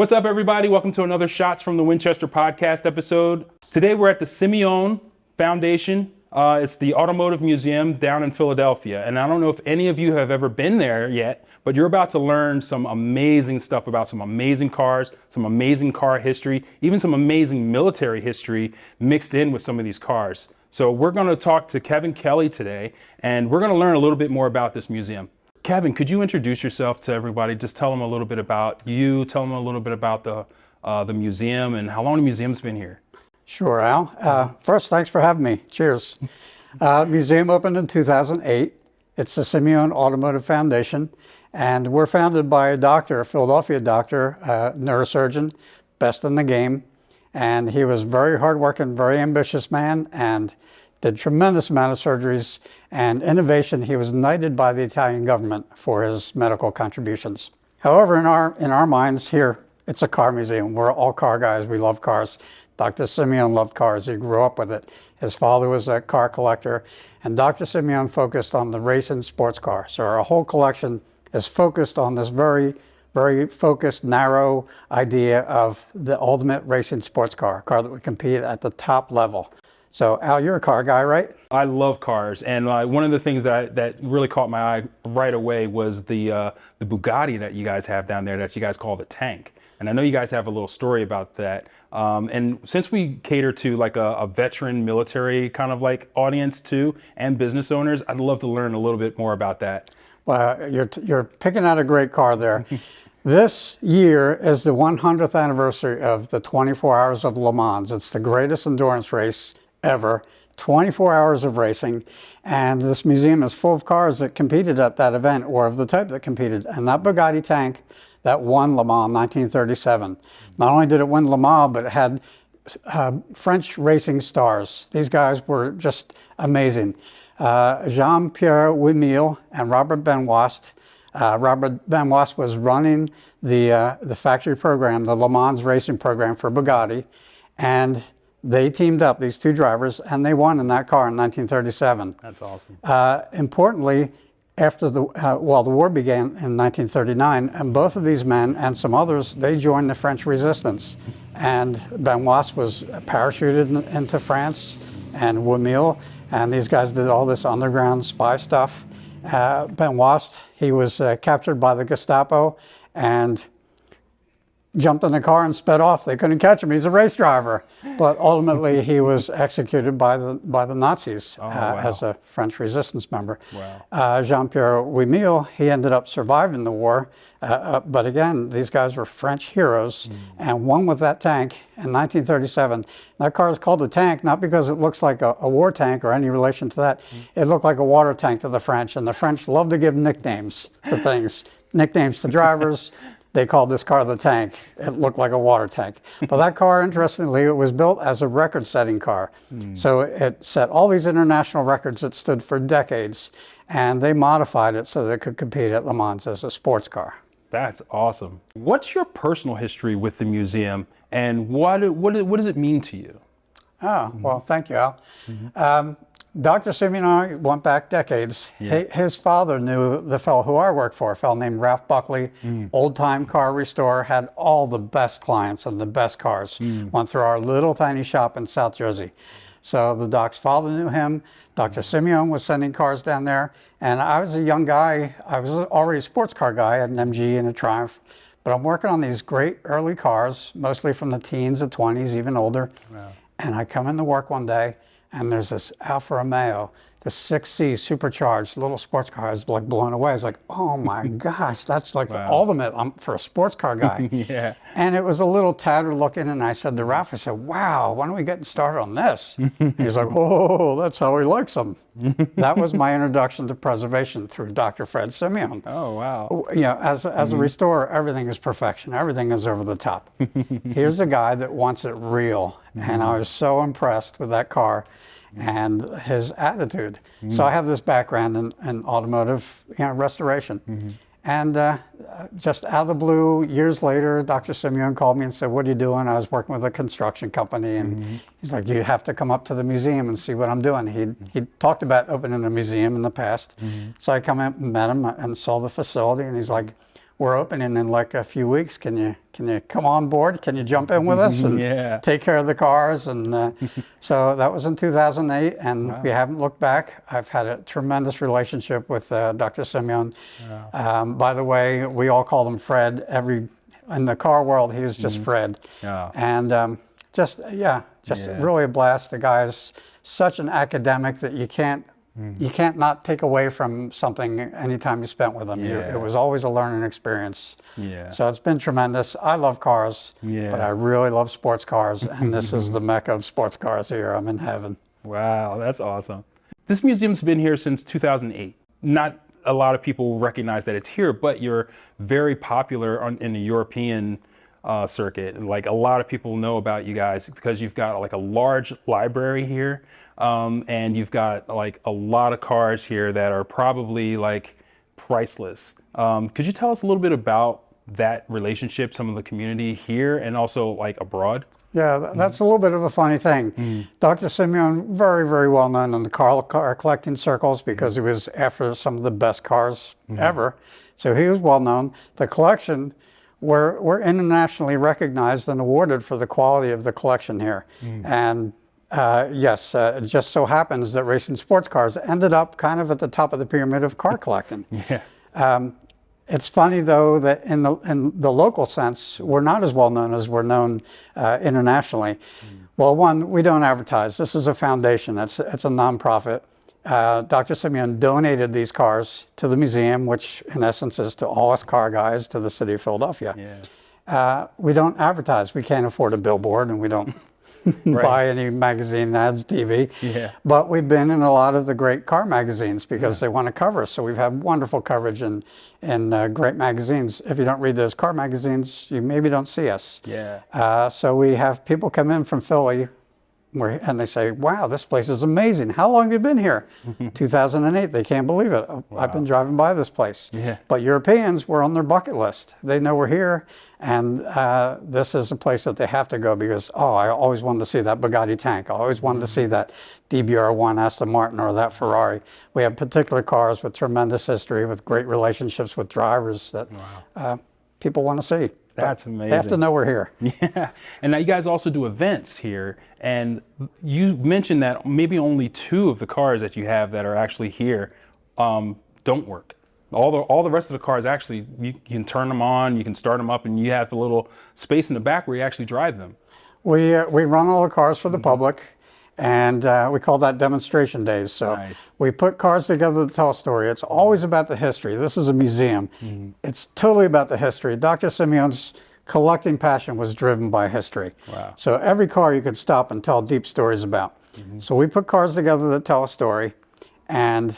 What's up, everybody? Welcome to another Shots from the Winchester Podcast episode. Today we're at the Simeone Foundation. It's the Automotive Museum down in Philadelphia. And I don't know if any of you have ever been there yet, but you're about to learn some amazing stuff about some amazing cars, some amazing car history, even some amazing military history mixed in with some of these cars. So we're going to talk to Kevin Kelly today, and we're going to learn a little bit more about this museum. Kevin, could you introduce yourself to everybody? Just tell them a little bit about you, tell them a little bit about the museum and how long the museum's been here. Sure, Al. First, thanks for having me. Cheers. Museum opened in 2008. It's the Simeone Automotive Foundation, and we're founded by a doctor, a Philadelphia doctor, neurosurgeon, best in the game. And he was very hardworking, very ambitious man, and did tremendous amount of surgeries and innovation. He was knighted by the Italian government for his medical contributions. However, in our minds here, it's a car museum. We're all car guys. We love cars. Dr. Simeone loved cars. He grew up with it. His father was a car collector, and Dr. Simeone focused on the race and sports car. So our whole collection is focused on this very focused, narrow idea of the ultimate racing sports car, a car that would compete at the top level. So Al, you're a car guy, right? I love cars, and one of the things that really caught my eye right away was the Bugatti that you guys have down there that you guys call the Tank. And I know you guys have a little story about that. And since we cater to like a veteran military kind of like audience too, and business owners, I'd love to learn a little bit more about that. Well, you're picking out a great car there. This year is the 100th anniversary of the 24 Hours of Le Mans. It's the greatest endurance race ever, 24 hours of racing, and this museum is full of cars that competed at that event or of the type that competed. And that Bugatti Tank that won Le Mans in 1937, not only did it win Le Mans, but it had French racing stars. These guys were just amazing. Jean-Pierre Wilmington and Robert Benoist. Robert Benoist was running the factory program, the Le Mans racing program for Bugatti, and they teamed up, these two drivers, and they won in that car in 1937. That's awesome. Importantly, after the war began in 1939, and both of these men and some others, they joined the French resistance. And Benoist was parachuted into France, and Wilmington, and these guys did all this underground spy stuff. Benoist, he was captured by the Gestapo and jumped in the car and sped off. They couldn't catch him. He's a race driver. But ultimately, he was executed by the Nazis as a French resistance member. Wow. Jean-Pierre Wilmington, he ended up surviving the war. But again, these guys were French heroes and won with that tank in 1937. That car is called the Tank, not because it looks like a war tank or any relation to that. It looked like a water tank to the French, and the French love to give nicknames to things, nicknames to drivers. They called this car the Tank. It looked like a water tank. But that car, interestingly, it was built as a record-setting car. So it set all these international records that stood for decades, and they modified it so that it could compete at Le Mans as a sports car. That's awesome. What's your personal history with the museum, and what does it mean to you? Oh, well, thank you, Al. Dr. Simeone and I went back decades. Yeah. His father knew the fellow who I worked for, a fellow named Ralph Buckley, old-time car restorer, had all the best clients and the best cars. Went through our little tiny shop in South Jersey. So the doc's father knew him. Dr. Simeone was sending cars down there. And I was a young guy. I was already a sports car guy. I had an MG and a Triumph. But I'm working on these great early cars, mostly from the teens, the 20s, even older. Wow. And I come into work one day, and there's this Alfa Romeo, the 6C supercharged little sports car. I was like blown away. I was like, oh my gosh, that's like the ultimate for a sports car guy. Yeah. And it was a little tattered looking, and I said to Ralph, I said, wow, when are we getting started on this? And he's like, oh, that's how he likes them. That was my introduction to preservation through Dr. Fred Simeone. Oh, wow. You know, as a restorer, everything is perfection. Everything is over the top. Here's a guy that wants it real. And I was so impressed with that car and his attitude. So I have this background in automotive, restoration. And just out of the blue, years later, Dr. Simeone called me and said, what are you doing? I was working with a construction company, and he's like, you have to come up to the museum and see what I'm doing. He talked about opening a museum in the past. So I come up and met him and saw the facility, and he's like, we're opening in like a few weeks. Can you come on board? Can you jump in with us and take care of the cars? And so that was in 2008, and we haven't looked back. I've had a tremendous relationship with Dr. Simeone. By the way, we all call him Fred. In the car world, he was just Fred. And just really a blast. The guy's such an academic that you can't not take away from something anytime you spent with him. It was always a learning experience. So it's been tremendous. I love cars, but I really love sports cars, and this is the mecca of sports cars here. I'm in heaven. Wow, that's awesome. This museum's been here since 2008. Not a lot of people recognize that it's here, but you're very popular in the European circuit. Like, a lot of people know about you guys because you've got like a large library here, and you've got like a lot of cars here that are probably like priceless. Could you tell us a little bit about that relationship, some of the community here and also like abroad? Yeah, that's a little bit of a funny thing. Dr. Simeone, very, very well known in the car collecting circles because he was after some of the best cars ever. So he was well known. The collection, we're internationally recognized and awarded for the quality of the collection here. And yes, it just so happens that racing sports cars ended up kind of at the top of the pyramid of car collecting. It's funny, though, that in the local sense, we're not as well known as we're known internationally. Well, one, we don't advertise. This is a foundation. It's a nonprofit. Dr. Simeone donated these cars to the museum, which in essence is to all us car guys, to the city of Philadelphia. We don't advertise. We can't afford a billboard, and we don't buy any magazine ads, TV. But we've been in a lot of the great car magazines because they want to cover us. So we've had wonderful coverage in great magazines. If you don't read those car magazines, you maybe don't see us. So we have people come in from Philly and they say, wow, this place is amazing. How long have you been here? 2008. They can't believe it. I've been driving by this place. But Europeans, we're on their bucket list. They know we're here. And this is a place that they have to go because, I always wanted to see that Bugatti tank. I always wanted to see that DBR1 Aston Martin or that Ferrari. We have particular cars with tremendous history, with great relationships with drivers that people want to see. That's amazing. They have to know we're here. And now you guys also do events here. And you mentioned that maybe only 2 of the cars that you have that are actually here don't work. All the rest of the cars, actually, you can turn them on, you can start them up, and you have the little space in the back where you actually drive them. We run all the cars for the public, and we call that demonstration days. So we put cars together to tell a story. It's always about the history. This is a museum. It's totally about the history. Dr. Simeone's collecting passion was driven by history. So every car you could stop and tell deep stories about. So we put cars together that tell a story, and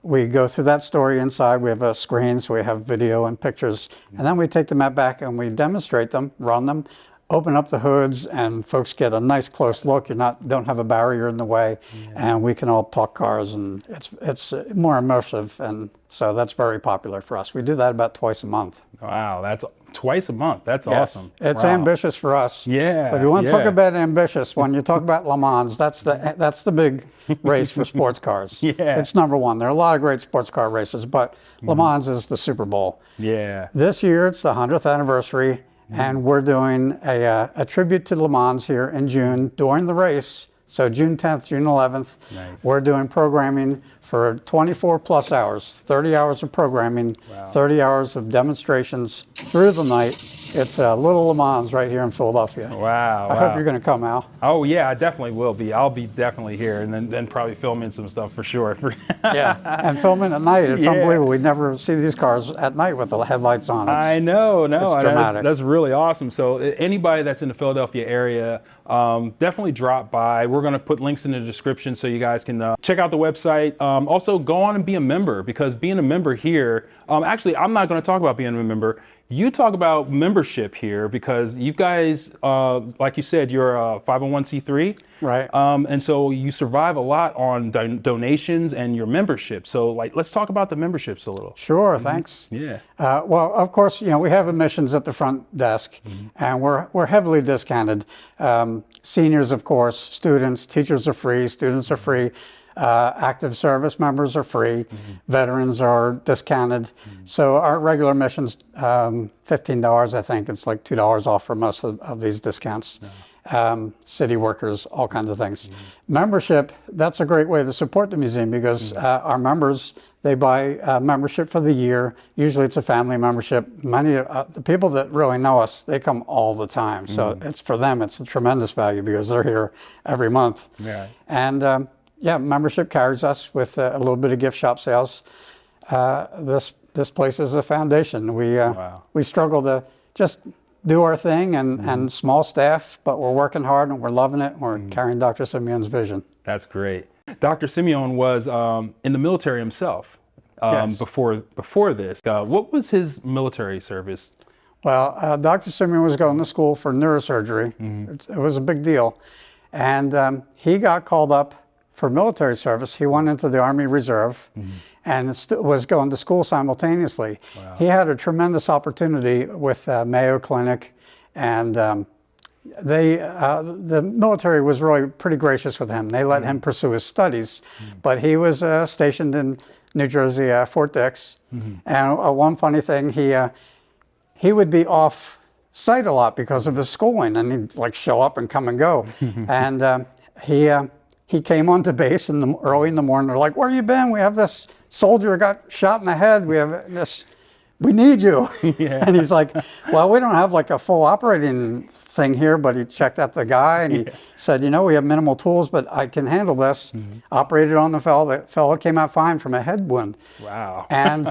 we go through that story inside. We have a screen, so we have video and pictures. And then we take them out back and we demonstrate them, run them, open up the hoods, and folks get a nice close look. You don't have a barrier in the way, and we can all talk cars, and it's more immersive, and so that's very popular for us. We do that about twice a month. Wow, that's twice a month. That's awesome. It's ambitious for us. But if you want to talk about ambitious, when you talk about Le Mans, that's the big race for sports cars. It's number one. There are a lot of great sports car races, but Le Mans is the Super Bowl. This year it's the 100th anniversary, and we're doing a tribute to Le Mans here in June during the race. So June 10th, June 11th, we're doing programming for 24 plus hours, 30 hours of programming, 30 hours of demonstrations through the night. It's a little Le Mans right here in Philadelphia. I hope you're going to come, Al. Oh yeah, I definitely will be. I'll be definitely here, and then probably filming some stuff for sure. And filming at night. It's unbelievable. We never see these cars at night with the headlights on. I know. It's dramatic. That's really awesome. So anybody that's in the Philadelphia area, definitely drop by. We're going to put links in the description so you guys can check out the website. Also, go on and be a member, because being a member here, actually, I'm not going to talk about being a member. You talk about membership here, because you guys, like you said, you're a 501c3. And so you survive a lot on donations and your membership. So let's talk about the memberships a little. Sure, thanks. Well, of course, we have admissions at the front desk, and we're heavily discounted. Seniors, of course, students, teachers are free, students are free. Active service members are free. Veterans are discounted. So our regular admission's $15, I think. It's like $2 off for most of these discounts. City workers, all kinds of things. Membership, that's a great way to support the museum because our members, they buy membership for the year. Usually it's a family membership. Many of the people that really know us, they come all the time. So it's for them, it's a tremendous value because they're here every month. Yeah. And yeah, membership carries us with a little bit of gift shop sales. This place is a foundation. We struggle to just do our thing and small staff, but we're working hard and we're loving it and we're carrying Dr. Simeone's vision. That's great. Dr. Simeone was in the military himself Yes. before this. What was his military service? Well, Dr. Simeone was going to school for neurosurgery. It was a big deal. And he got called up for military service. He went into the Army Reserve and was going to school simultaneously. Wow. He had a tremendous opportunity with Mayo Clinic, and the military was really pretty gracious with him. They let him pursue his studies, but he was stationed in New Jersey, Fort Dix. And one funny thing, he would be off site a lot because of his schooling, and he'd like show up and come and go. And he came onto base early in the morning. They're like, "Where you been? We have this soldier got shot in the head. We have this. We need you." And he's like, "Well, we don't have like a full operating thing here," but he checked out the guy and he said, "You know, we have minimal tools, but I can handle this." Operated on the fellow. The fellow came out fine from a head wound. Wow. And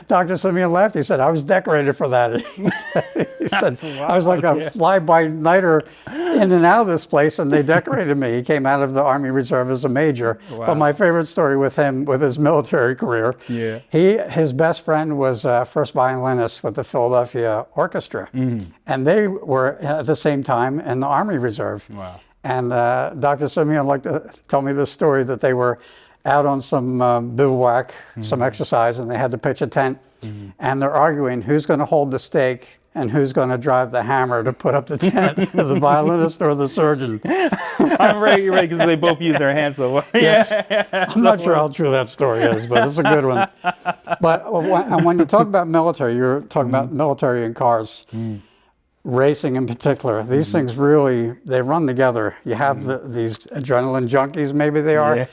Dr. Simeone laughed. He said, "I was decorated for that." He said, "I was like a fly-by-nighter in and out of this place, and they decorated me." He came out of the Army Reserve as a major. Wow. But my favorite story with him, with his military career, his best friend was first violinist with the Philadelphia Orchestra. And they were at the same time in the Army Reserve. Wow. And Dr. Simeone liked to tell me this story that they were out on some bivouac, some exercise, and they had to pitch a tent. And they're arguing who's going to hold the stake and who's going to drive the hammer to put up the tent, the violinist or the surgeon. I'm right, you're right, because they both use their hands so well. Yes. I'm not sure how true that story is, but it's a good one. But when you talk about military, you're talking about military and cars. Racing in particular, these things really, they run together. You have these adrenaline junkies, maybe they are.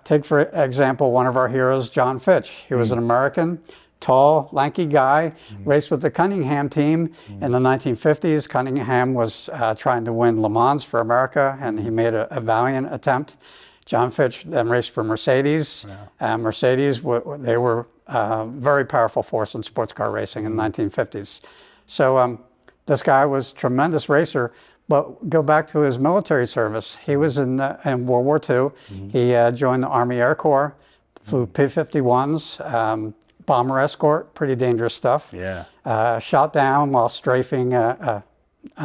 Take for example, one of our heroes, John Fitch. He was an American, tall, lanky guy, raced with the Cunningham team in the 1950s. Cunningham was trying to win Le Mans for America, and he made a valiant attempt. John Fitch then raced for Mercedes. Mercedes, they were a very powerful force in sports car racing in the 1950s. So this guy was a tremendous racer, but go back to his military service. He was in World War II. He joined the Army Air Corps, flew P-51s, bomber escort, pretty dangerous stuff. Shot down while strafing a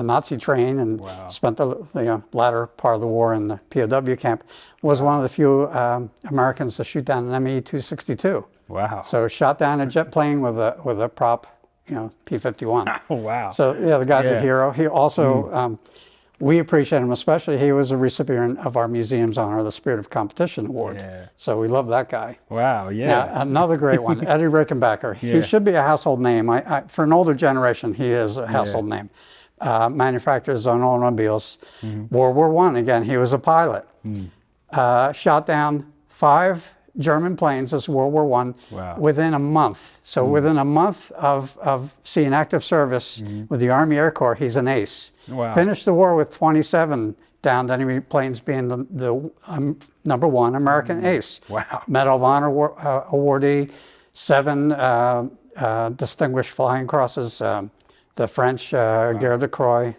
Nazi train and spent the latter part of the war in the POW camp. Was one of the few Americans to shoot down an Me-262. Wow. So shot down a jet plane with a prop, P-51. Oh, wow. So yeah, the guy's a hero. He also, we appreciate him, especially he was a recipient of our museum's honor, the Spirit of Competition Award. So we love that guy. Wow, Now, another great one, Eddie Rickenbacker. He should be a household name. For an older generation, he is a household name. Manufactures his own automobiles. World War I, again, he was a pilot. Shot down 5 German planes as World War I within a month. So within a month of seeing active service with the Army Air Corps, he's an ace. Finished the war with 27 downed enemy planes, being the #1 American ace. Medal of Honor awardee, 7 distinguished flying crosses. The French, Guerre de Croix.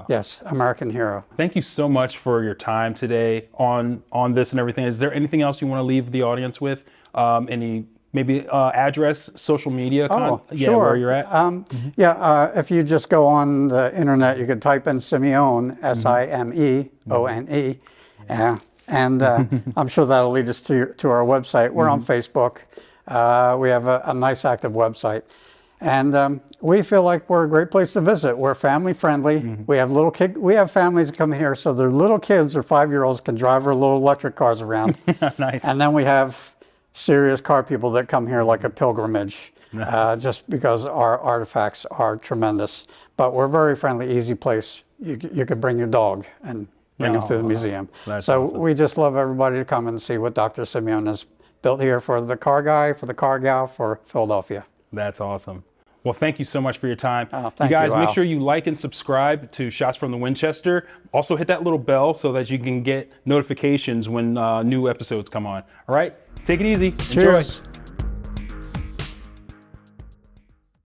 Yes, American hero. Thank you so much for your time today on this and everything. Is there anything else you want to leave the audience with? Any maybe address, social media? Sure. Where you're at? If you just go on the internet, you can type in Simeone, Simeone. And I'm sure that'll lead us to our website. We're on Facebook. We have a nice active website. And we feel like we're a great place to visit. We're family friendly. We have we have families that come here, so their little kids or 5-year-olds can drive our little electric cars around. Nice. And then we have serious car people that come here like a pilgrimage, Nice. just because our artifacts are tremendous. But we're a very friendly, easy place. You could bring your dog and bring him to the museum. So awesome. we just love everybody to come and see what Dr. Simeone has built here for the car guy, for the car gal, for Philadelphia. That's awesome. Well, thank you so much for your time. Thank you guys, you, make Al. sure you like and subscribe to Shots from the Winchester. Also hit that little bell so that you can get notifications when new episodes come on. All right, take it easy. Enjoy. Cheers.